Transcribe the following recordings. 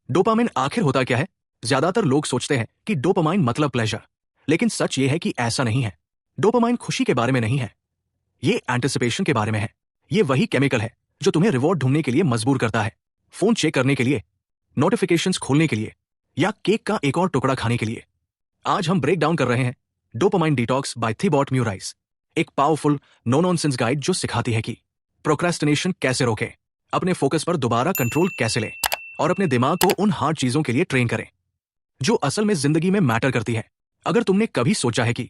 Dopamine आखिर होता क्या है? ज्यादातर लोग सोचते हैं कि डोपामाइन मतलब प्लेजर, लेकिन सच ये है कि ऐसा नहीं है। डोपामाइन खुशी के बारे में नहीं है, ये एंटिसिपेशन के बारे में है। ये वही केमिकल है जो तुम्हें रिवॉर्ड ढूंढने के लिए मजबूर करता है, फोन चेक करने के लिए, नोटिफिकेशंस खोलने के लिए, या केक का एक और टुकड़ा खाने के लिए। आज हम ब्रेक डाउन कर रहे हैं डोपामाइन डिटॉक्स बाय थिबॉट म्यूराइस, एक पावरफुल नो नॉनसेंस गाइड जो सिखाती है कि प्रोक्रेस्टिनेशन कैसे रोकें, अपने फोकस पर दोबारा कंट्रोल कैसे लें, और अपने दिमाग को उन हार्ड चीजों के लिए ट्रेन करें जो असल में जिंदगी में मैटर करती है। अगर तुमने कभी सोचा है कि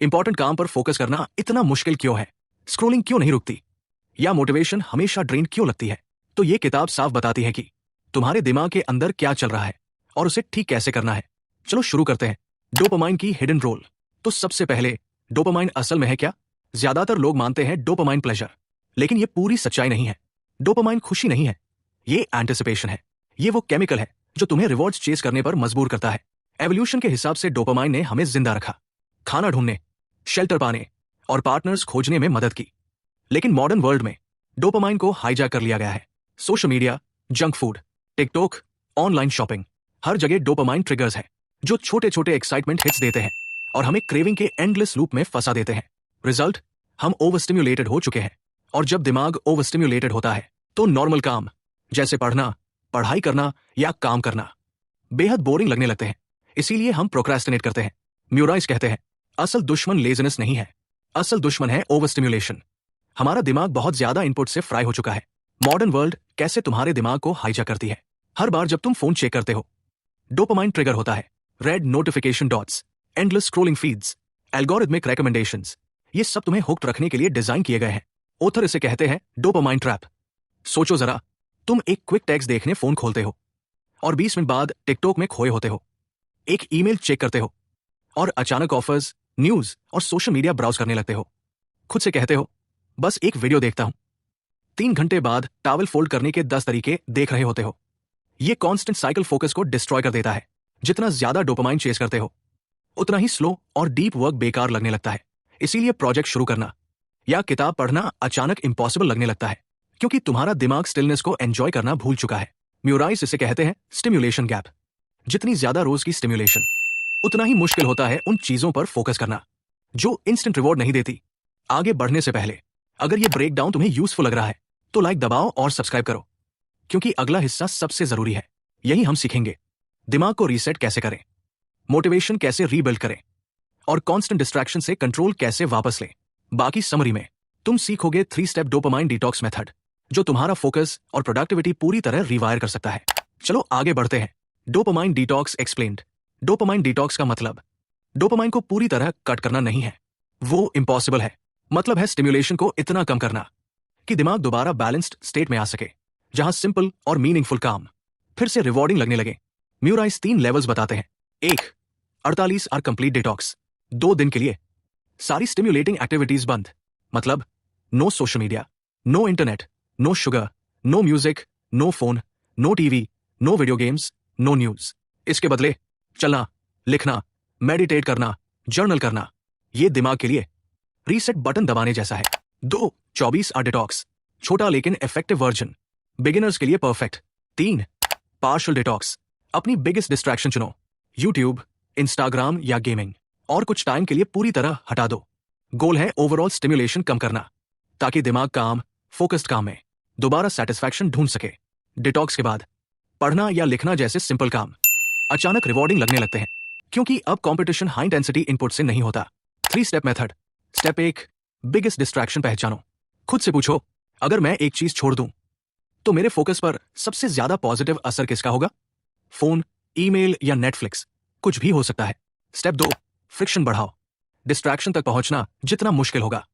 इंपॉर्टेंट काम पर फोकस करना इतना मुश्किल क्यों है, स्क्रोलिंग क्यों नहीं रुकती, या मोटिवेशन हमेशा ड्रेन क्यों लगती है, तो ये किताब साफ बताती है कि तुम्हारे दिमाग के अंदर क्या चल रहा है और उसे ठीक कैसे करना है। चलो शुरू करते हैं। डोपामाइन की हिडन रोल। तो सबसे पहले, डोपामाइन असल में है क्या? ज्यादातर लोग मानते हैं डोपामाइन प्लेजर, लेकिन ये पूरी सच्चाई नहीं है। डोपामाइन खुशी नहीं है, ये एंटिसिपेशन है। ये वो केमिकल है जो तुम्हें रिवॉर्ड्स चेस करने पर मजबूर करता है। एवोल्यूशन के हिसाब से डोपामाइन ने हमें जिंदा रखा, खाना ढूंढने, शेल्टर पाने और पार्टनर्स खोजने में मदद की। लेकिन मॉडर्न वर्ल्ड में डोपामाइन को हाईजैक कर लिया गया है। Social media, junk food, TikTok, online shopping, हर जगह डोपामाइन ट्रिगर्स हैं जो छोटे छोटे एक्साइटमेंट हिट्स देते हैं और हमें क्रेविंग के एंडलेस लूप में फंसा देते हैं। रिजल्ट, हम ओवरस्टिम्युलेटेड हो चुके हैं। और जब दिमाग ओवरस्टिम्युलेटेड होता है तो नॉर्मल काम जैसे पढ़ना, पढ़ाई करना या काम करना बेहद बोरिंग लगने लगते हैं। इसीलिए हम प्रोक्रेस्टिनेट करते हैं। म्यूराइस कहते हैं, असल दुश्मन लेजीनेस नहीं है, असल दुश्मन है ओवरस्टिम्युलेशन। हमारा दिमाग बहुत ज्यादा इनपुट से फ्राई हो चुका है। मॉडर्न वर्ल्ड कैसे तुम्हारे दिमाग को हाईजैक करती है? हर बार जब तुम फोन चेक करते हो, डोपामाइन ट्रिगर होता है। Red notification dots, endless scrolling feeds, algorithmic recommendations, ये सब तुम्हें हुक्ड रखने के लिए डिजाइन किए गए हैं। ऑथर इसे कहते हैं डोपामाइन ट्रैप। सोचो जरा, तुम एक क्विक टेक्स्ट देखने फोन खोलते हो और 20 मिनट बाद टिकटॉक में खोए होते हो, एक ईमेल चेक करते हो और अचानक ऑफर्स, न्यूज और सोशल मीडिया ब्राउज करने लगते हो। खुद से कहते हो, बस एक वीडियो देखता हूं। 3 घंटे बाद टॉवल फोल्ड करने के 10 तरीके देख रहे होते हो। ये कांस्टेंट साइकिल फोकस को डिस्ट्रॉय कर देता है। जितना ज्यादा डोपामाइन चेस करते हो, उतना ही स्लो और डीप वर्क बेकार लगने लगता है। इसीलिए प्रोजेक्ट शुरू करना या किताब पढ़ना अचानक इम्पॉसिबल लगने लगता है, क्योंकि तुम्हारा दिमाग स्टिलनेस को एंजॉय करना भूल चुका है। म्यूराइस इसे कहते हैं स्टिम्युलेशन गैप। जितनी ज्यादा रोज की स्टिम्युलेशन, उतना ही मुश्किल होता है उन चीजों पर फोकस करना जो इंस्टेंट रिवॉर्ड नहीं देती। आगे बढ़ने से पहले, अगर ये ब्रेकडाउन तुम्हें यूजफुल लग रहा है तो लाइक दबाओ और सब्सक्राइब करो, क्योंकि अगला हिस्सा सबसे जरूरी है। यही हम सीखेंगे दिमाग को रीसेट कैसे करें, मोटिवेशन कैसे रीबिल्ड करें और कांस्टेंट डिस्ट्रैक्शन से कंट्रोल कैसे वापस लें। बाकी समरी में तुम सीखोगे 3 स्टेप डोपामाइन डिटॉक्स मेथड, जो तुम्हारा फोकस और प्रोडक्टिविटी पूरी तरह रिवायर कर सकता है। चलो आगे बढ़ते हैं। Dopamine detox explained. Dopamine detox का मतलब डोपामाइन को पूरी तरह कट करना नहीं है, वो इम्पॉसिबल है। मतलब है स्टिम्युलेशन को इतना कम करना कि दिमाग दोबारा बैलेंस्ड स्टेट में आ सके, जहां सिंपल और मीनिंगफुल काम फिर से रिवॉर्डिंग लगने लगे। म्यूराइस 3 लेवल्स बताते हैं। 1, 48 आवर कंप्लीट डिटॉक्स, 2 दिन के लिए सारी स्टिम्युलेटिंग एक्टिविटीज बंद। मतलब no social media, no internet, no sugar, no music, no phone, no TV, no video games, no news. इसके बदले चलना, लिखना, मेडिटेट करना, जर्नल करना। ये दिमाग के लिए रीसेट बटन दबाने जैसा है। 2, 24 आवर डिटॉक्स, छोटा लेकिन इफेक्टिव वर्जन, बिगिनर्स के लिए परफेक्ट। 3, पार्शियल डिटॉक्स, अपनी बिगेस्ट डिस्ट्रैक्शन चुनो, यूट्यूब, इंस्टाग्राम या गेमिंग, और कुछ टाइम के लिए पूरी तरह हटा दो। गोल है ओवरऑल स्टिम्युलेशन कम करना, ताकि दिमाग काम, फोकस्ड काम में दोबारा सेटिस्फैक्शन ढूंढ सके। डिटॉक्स के बाद पढ़ना या लिखना जैसे सिंपल काम अचानक रिवॉर्डिंग लगने लगते हैं, क्योंकि अब कंपटीशन हाई इंटेंसिटी इनपुट से नहीं होता। 3 step method. Step 1, biggest distraction पहचानो। खुद से पूछो, अगर मैं एक चीज छोड़ दूं तो मेरे फोकस पर सबसे ज्यादा पॉजिटिव असर किसका होगा? फोन, ईमेल या नेटफ्लिक्स, कुछ भी हो सकता है। स्टेप 2, फ्रिक्शन बढ़ाओ। डिस्ट्रैक्शन तक पहुंचना जितना मुश्किल होगा,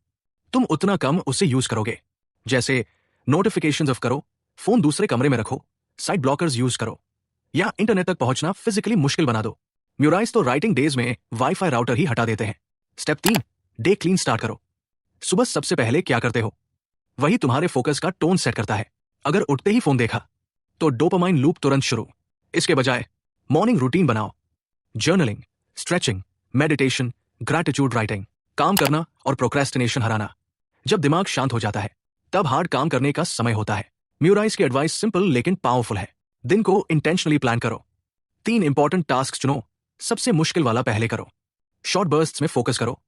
तुम उतना कम उसे यूज करोगे। जैसे नोटिफिकेशंस ऑफ करो, फोन दूसरे कमरे में रखो, साइट ब्लॉकर्स यूज करो, या इंटरनेट तक पहुंचना फिजिकली मुश्किल बना दो। म्यूराइस तो राइटिंग डेज में वाईफाई राउटर ही हटा देते हैं। स्टेप 3, डे क्लीन स्टार्ट करो। सुबह सबसे पहले क्या करते हो, वही तुम्हारे फोकस का टोन सेट करता है। अगर उठते ही फोन देखा तो डोपामाइन लूप तुरंत शुरू। इसके बजाय मॉर्निंग रूटीन बनाओ, journaling, stretching, meditation, gratitude writing, काम करना और प्रोक्रेस्टिनेशन हराना। जब दिमाग शांत हो जाता है, तब हार्ड काम करने का समय होता है। म्यूराइस की एडवाइस सिंपल लेकिन पावरफुल है। दिन को इंटेंशनली प्लान करो। 3 इंपॉर्टेंट टास्क चुनो, सबसे मुश्किल वाला पहले करो। शॉर्ट बर्स्ट्स में फोकस करो।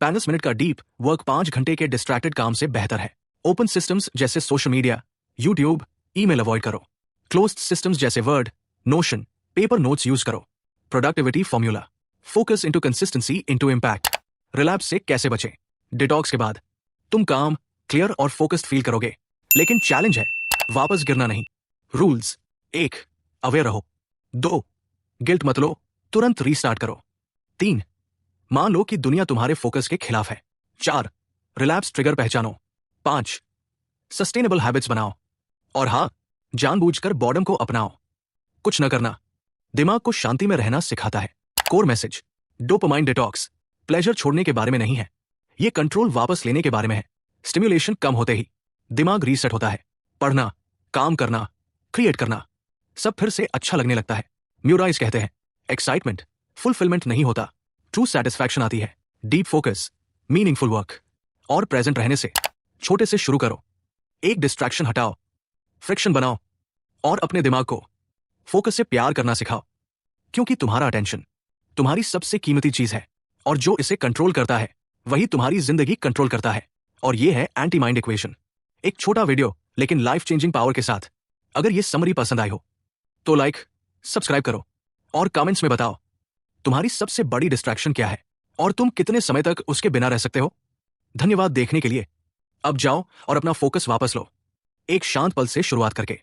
35 मिनट का डीप वर्क 5 घंटे के डिस्ट्रैक्टेड काम से बेहतर है। ओपन सिस्टम्स जैसे social media, YouTube, email avoid करो। क्लोज्ड सिस्टम्स जैसे Word, Notion, paper notes use करो। Productivity formula, focus into consistency into impact. Relapse से कैसे बचें? डिटॉक्स के बाद तुम काम, क्लियर और फोकस्ड फील करोगे, लेकिन चैलेंज है वापस गिरना नहीं। रूल्स: 1. अवेयर रहो। 2. गिल्ट मत लो, तुरंत रीस्टार्ट करो। 3. मान लो कि दुनिया तुम्हारे फोकस के खिलाफ है। 4. रिलैप्स ट्रिगर पहचानो। 5. सस्टेनेबल हैबिट्स बनाओ। और हाँ, जानबूझकर बॉर्डम को अपनाओ। कुछ न करना दिमाग को शांति में रहना सिखाता है। Core message: dopamine detox pleasure छोड़ने के बारे में नहीं है, ये कंट्रोल वापस लेने के बारे में है। स्टिम्युलेशन कम होते ही दिमाग रीसेट होता है। पढ़ना, काम करना, क्रिएट करना, सब फिर से अच्छा लगने लगता है। म्यूराइज कहते हैं, एक्साइटमेंट फुलफिलमेंट नहीं होता, ट्रू सेटिस्फैक्शन आती है। डीप फोकस, मीनिंगफुल वर्क और प्रेजेंट रहने से। छोटे से शुरू करो, एक डिस्ट्रैक्शन हटाओ, फ्रिक्शन बनाओ और अपने दिमाग को फोकस से प्यार करना सिखाओ, क्योंकि तुम्हारा अटेंशन तुम्हारी सबसे कीमती चीज है और जो इसे कंट्रोल करता है वही तुम्हारी जिंदगी कंट्रोल करता है। और ये है एंटी माइंड इक्वेशन। एक छोटा वीडियो लेकिन लाइफ चेंजिंग पावर के साथ। अगर ये समरी पसंद आई हो तो लाइक, सब्सक्राइब करो और कमेंट्स में बताओ तुम्हारी सबसे बड़ी डिस्ट्रैक्शन क्या है और तुम कितने समय तक उसके बिना रह सकते हो। धन्यवाद देखने के लिए। अब जाओ और अपना फोकस वापस लो, एक शांत पल से शुरुआत करके।